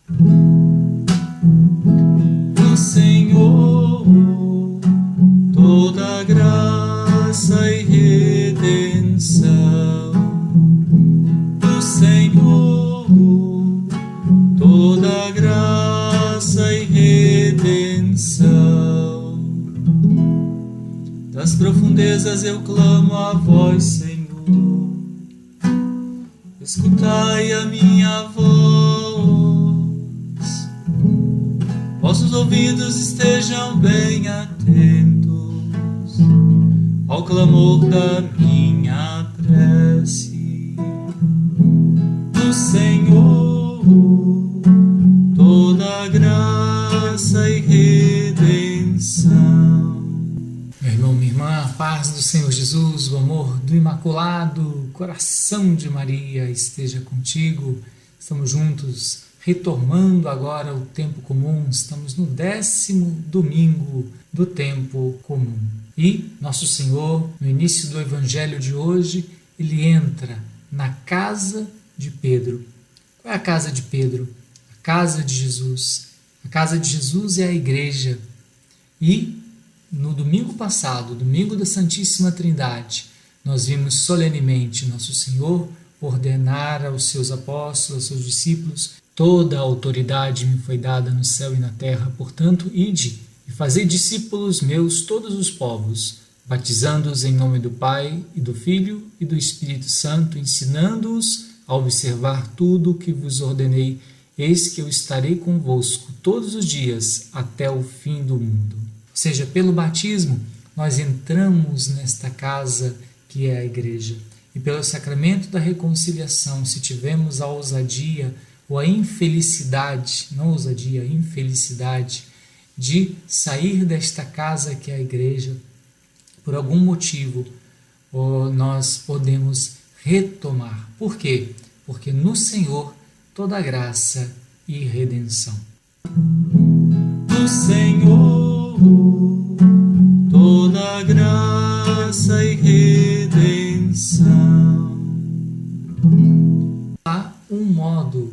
do Senhor, toda graça e redenção. Do Senhor, toda graça e redenção. Das profundezas eu clamo a vós, Senhor. Escutai a minha voz, vossos ouvidos estejam bem atentos ao clamor da minha prece. Do Senhor, toda graça e redenção. Meu irmão, minha irmã, a paz do Senhor Jesus, o amor do Imaculado Coração de Maria esteja contigo. Estamos juntos, retomando agora o tempo comum. Estamos no 10º domingo do tempo comum. E nosso Senhor, no início do Evangelho de hoje, ele entra na casa de Pedro. Qual é a casa de Pedro? A casa de Jesus. A casa de Jesus é a igreja. E no domingo passado, domingo da Santíssima Trindade, nós vimos solenemente nosso Senhor ordenar aos seus apóstolos, aos seus discípulos: toda a autoridade me foi dada no céu e na terra, portanto, ide e fazei discípulos meus todos os povos, batizando-os em nome do Pai e do Filho e do Espírito Santo, ensinando-os a observar tudo o que vos ordenei. Eis que eu estarei convosco todos os dias até o fim do mundo. Ou seja, pelo batismo, nós entramos nesta casa que é a igreja. E pelo sacramento da reconciliação, se tivermos a ousadia ou a infelicidade, não ousadia, a infelicidade, de sair desta casa que é a igreja, por algum motivo, nós podemos retomar. Por quê? Porque no Senhor toda graça e redenção. Do Senhor, toda graça e redenção. Há um modo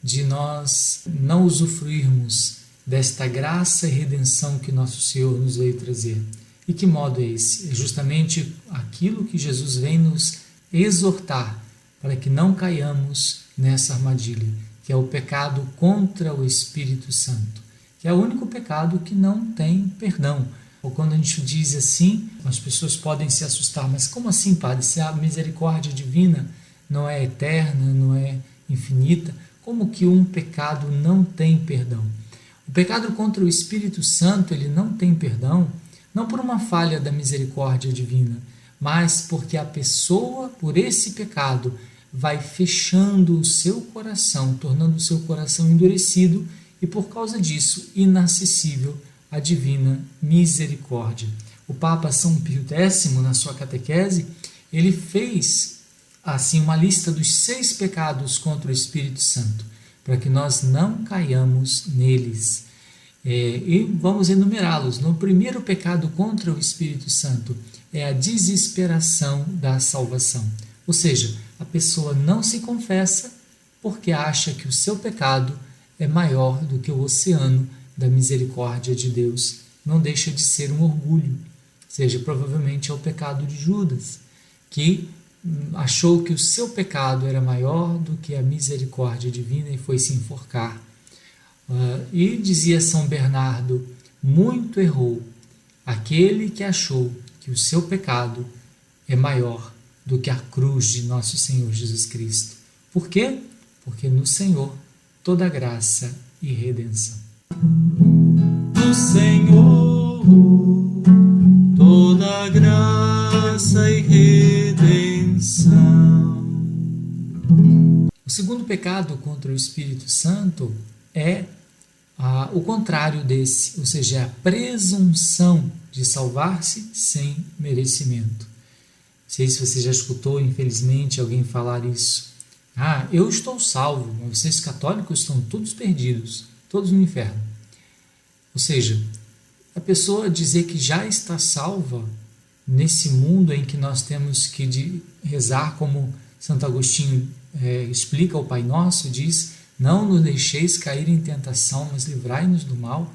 de nós não usufruirmos desta graça e redenção que nosso Senhor nos veio trazer. E que modo é esse? É justamente aquilo que Jesus vem nos exortar para que não caiamos nessa armadilha, que é o pecado contra o Espírito Santo, que é o único pecado que não tem perdão. Ou quando a gente diz assim, as pessoas podem se assustar: mas como assim, Padre? Se a misericórdia divina não é eterna, não é infinita, como que um pecado não tem perdão? O pecado contra o Espírito Santo, ele não tem perdão, não por uma falha da misericórdia divina, mas porque a pessoa, por esse pecado, vai fechando o seu coração, tornando o seu coração endurecido e, por causa disso, inacessível à divina misericórdia. O Papa São Pio X, na sua catequese, ele fez assim uma lista dos 6 pecados contra o Espírito Santo, para que nós não caiamos neles. E vamos enumerá-los. No primeiro pecado contra o Espírito Santo é a desesperação da salvação. Ou seja, a pessoa não se confessa porque acha que o seu pecado é maior do que o oceano da misericórdia de Deus. Não deixa de ser um orgulho. Ou seja, provavelmente é o pecado de Judas, que achou que o seu pecado era maior do que a misericórdia divina e foi se enforcar. E dizia São Bernardo: muito errou aquele que achou que o seu pecado é maior do que a cruz de nosso Senhor Jesus Cristo. Por quê? Porque no Senhor toda graça e redenção. Do Senhor, toda graça e redenção. O segundo pecado contra o Espírito Santo é o contrário desse, ou seja, é a presunção de salvar-se sem merecimento. Não sei se você já escutou, infelizmente, alguém falar isso. Eu estou salvo, mas vocês católicos estão todos perdidos, todos no inferno. Ou seja, a pessoa dizer que já está salva nesse mundo em que nós temos que rezar como Santo Agostinho explica o Pai Nosso, diz: não nos deixeis cair em tentação, mas livrai-nos do mal.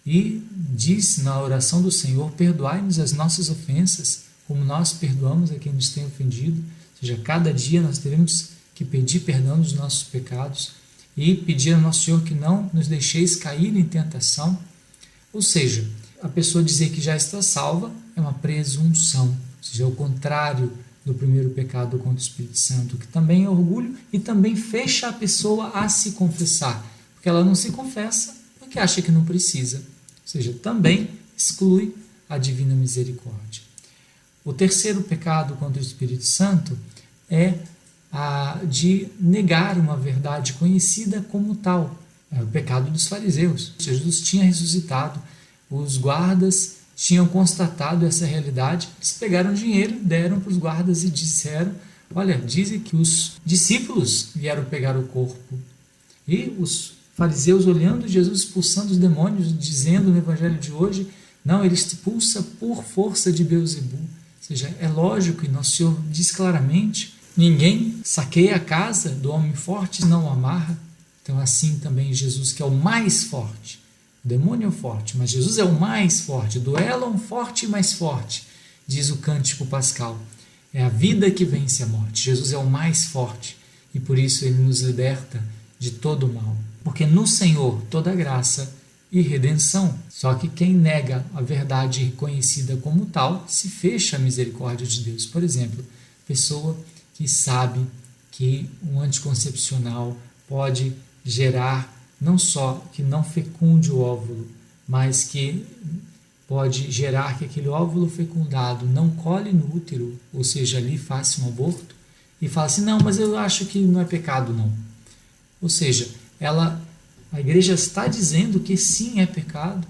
E diz na oração do Senhor, perdoai-nos as nossas ofensas, como nós perdoamos a quem nos tem ofendido. Ou seja, cada dia nós devemos que pedir perdão dos nossos pecados e pedir ao nosso Senhor que não nos deixeis cair em tentação. Ou seja, a pessoa dizer que já está salva é uma presunção, ou seja, é o contrário do primeiro pecado contra o Espírito Santo, que também é orgulho e também fecha a pessoa a se confessar, porque ela não se confessa porque acha que não precisa, ou seja, também exclui a divina misericórdia. O terceiro pecado contra o Espírito Santo é a de negar uma verdade conhecida como tal. É o pecado dos fariseus. Jesus tinha ressuscitado, os guardas tinham constatado essa realidade, eles pegaram dinheiro, deram para os guardas e disseram, olha, dizem que os discípulos vieram pegar o corpo. E os fariseus olhando Jesus expulsando os demônios, dizendo no evangelho de hoje, não, ele expulsa por força de Beelzebul. Ou seja, é lógico, e nosso Senhor diz claramente, ninguém saqueia a casa do homem forte e não o amarra. Então assim também Jesus, que é o mais forte, o demônio é o forte, mas Jesus é o mais forte, duelam forte e mais forte, diz o cântico pascal. É a vida que vence a morte. Jesus é o mais forte e por isso ele nos liberta de todo o mal. Porque no Senhor toda graça e redenção. Só que quem nega a verdade reconhecida como tal se fecha à misericórdia de Deus. Por exemplo, pessoa que sabe que um anticoncepcional pode gerar não só que não fecunde o óvulo, mas que pode gerar que aquele óvulo fecundado não cole no útero, ou seja, ali faça um aborto, e fala assim, não, mas eu acho que não é pecado não. Ou seja, a igreja está dizendo que sim é pecado,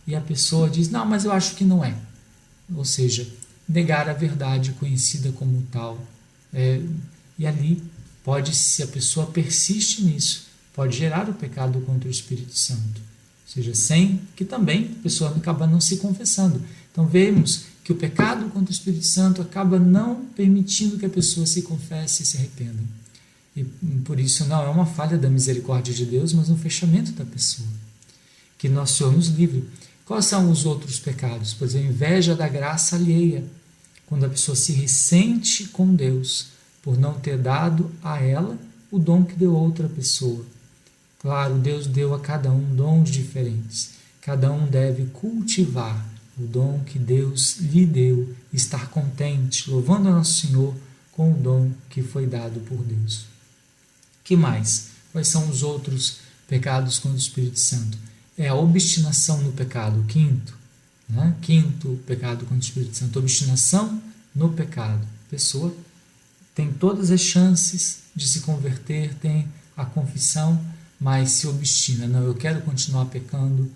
e a pessoa diz, não, mas eu acho que não é. Ou seja, negar a verdade conhecida como tal. E ali pode, se a pessoa persiste nisso, pode gerar o pecado contra o Espírito Santo. Ou seja, sem que também a pessoa acaba não se confessando. Então vemos que o pecado contra o Espírito Santo acaba não permitindo que a pessoa se confesse e se arrependa. E por isso não é uma falha da misericórdia de Deus, mas um fechamento da pessoa. Que nosso Senhor nos livre. Quais são os outros pecados? Por exemplo, a inveja da graça alheia. Quando a pessoa se ressente com Deus por não ter dado a ela o dom que deu a outra pessoa. Claro, Deus deu a cada um dons diferentes. Cada um deve cultivar o dom que Deus lhe deu, estar contente, louvando a nosso Senhor com o dom que foi dado por Deus. Que mais? Quais são os outros pecados contra o Espírito Santo? É a obstinação no pecado, o quinto. Quinto pecado contra o Espírito Santo, obstinação no pecado. A pessoa tem todas as chances de se converter, tem a confissão, mas se obstina, não, eu quero continuar pecando,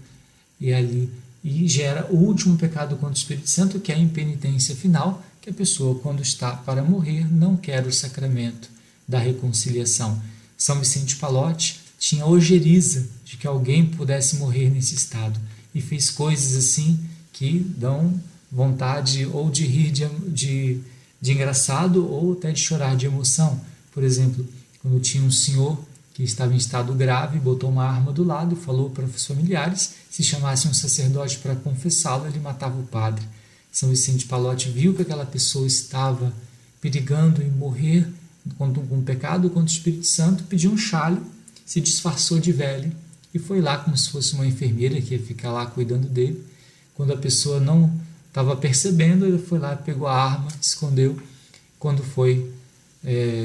e gera o último pecado contra o Espírito Santo, que é a impenitência final, que a pessoa, quando está para morrer, não quer o sacramento da reconciliação. São Vicente de Pallotti tinha ojeriza de que alguém pudesse morrer nesse estado, e fez coisas assim que dão vontade ou de rir de engraçado ou até de chorar de emoção. Por exemplo, quando tinha um senhor que estava em estado grave, botou uma arma do lado e falou para os familiares, se chamasse um sacerdote para confessá-lo, ele matava o padre. São Vicente de Pallotti viu que aquela pessoa estava perigando em morrer com um pecado contra o Espírito Santo, pediu um chale, se disfarçou de velho e foi lá como se fosse uma enfermeira que ia ficar lá cuidando dele. Quando a pessoa não estava percebendo, ele foi lá, pegou a arma, escondeu. Quando foi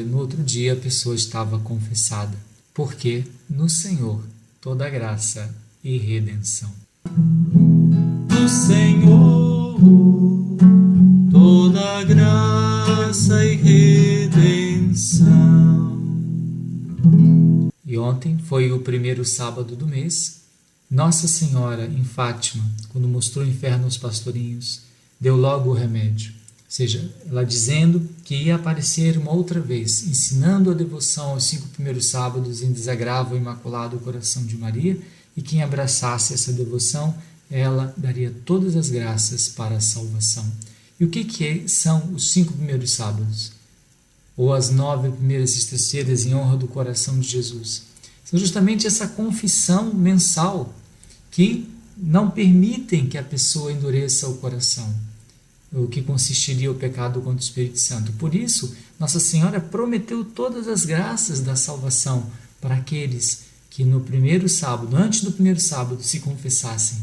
no outro dia, a pessoa estava confessada. Porque no Senhor toda graça e redenção. No Senhor toda graça e redenção. E ontem foi o primeiro sábado do mês. Nossa Senhora, em Fátima, quando mostrou o inferno aos pastorinhos, deu logo o remédio. Ou seja, ela dizendo que ia aparecer uma outra vez, ensinando a devoção aos 5 primeiros sábados em desagravo ao Imaculado Coração de Maria, e quem abraçasse essa devoção, ela daria todas as graças para a salvação. E o que são os 5 primeiros sábados? Ou as 9 primeiras sextas-feiras em honra do coração de Jesus? São justamente essa confissão mensal que não permitem que a pessoa endureça o coração, o que consistiria o pecado contra o Espírito Santo. Por isso, Nossa Senhora prometeu todas as graças da salvação para aqueles que no primeiro sábado, antes do primeiro sábado, se confessassem.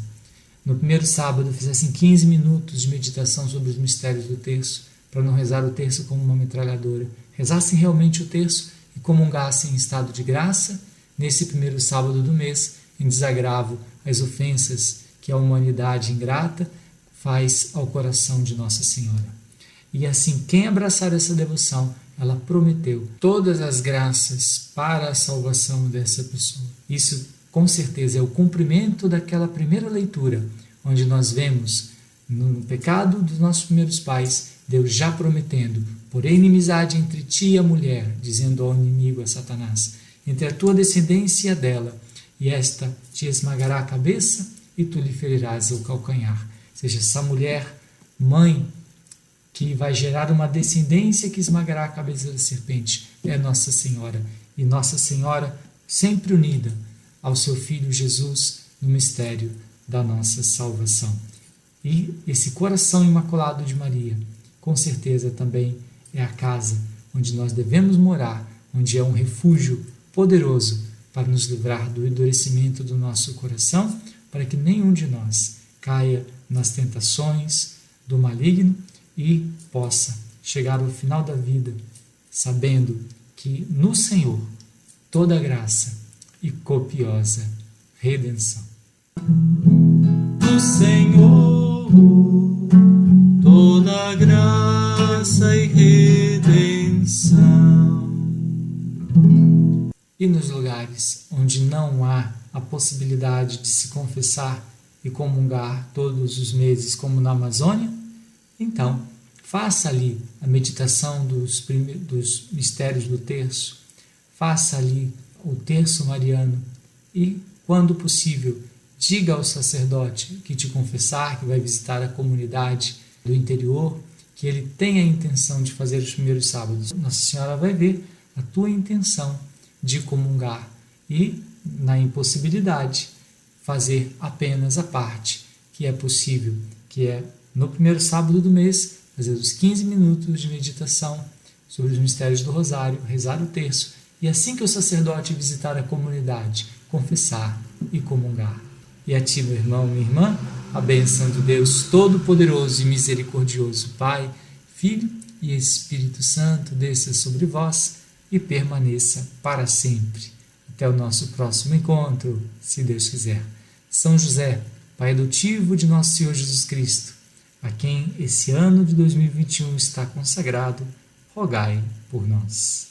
No primeiro sábado, fizessem 15 minutos de meditação sobre os mistérios do terço, para não rezar o terço como uma metralhadora. Rezassem realmente o terço e comungassem em estado de graça, nesse primeiro sábado do mês, em desagravo às ofensas que a humanidade ingrata faz ao coração de Nossa Senhora. E assim, quem abraçar essa devoção, ela prometeu todas as graças para a salvação dessa pessoa. Isso, com certeza, é o cumprimento daquela primeira leitura, onde nós vemos no pecado dos nossos primeiros pais, Deus já prometendo, porém inimizade entre ti e a mulher, dizendo ao inimigo, a Satanás, entre a tua descendência e a dela, e esta te esmagará a cabeça e tu lhe ferirás o calcanhar. Ou seja, essa mulher, mãe, que vai gerar uma descendência que esmagará a cabeça da serpente, é Nossa Senhora. E Nossa Senhora sempre unida ao seu Filho Jesus no mistério da nossa salvação. E esse coração imaculado de Maria, com certeza também é a casa onde nós devemos morar, onde é um refúgio poderoso para nos livrar do endurecimento do nosso coração, para que nenhum de nós caia nas tentações do maligno e possa chegar ao final da vida sabendo que no Senhor toda graça e copiosa redenção. Do Senhor toda graça e redenção. E nos lugares onde não há a possibilidade de se confessar e comungar todos os meses, como na Amazônia, então faça ali a meditação dos mistérios do terço, faça ali o terço mariano e, quando possível, diga ao sacerdote que te confessar, que vai visitar a comunidade do interior, que ele tem a intenção de fazer os primeiros sábados. Nossa Senhora vai ver a tua intenção de comungar e, na impossibilidade, fazer apenas a parte que é possível, que é no primeiro sábado do mês, fazer os 15 minutos de meditação sobre os mistérios do Rosário, rezar o terço e, assim que o sacerdote visitar a comunidade, confessar e comungar. E a ti, meu irmão, minha irmã, a bênção de Deus Todo-Poderoso e Misericordioso, Pai, Filho e Espírito Santo, desça sobre vós e permaneça para sempre. Até o nosso próximo encontro, se Deus quiser. São José, Pai adotivo de nosso Senhor Jesus Cristo, a quem esse ano de 2021 está consagrado, rogai por nós.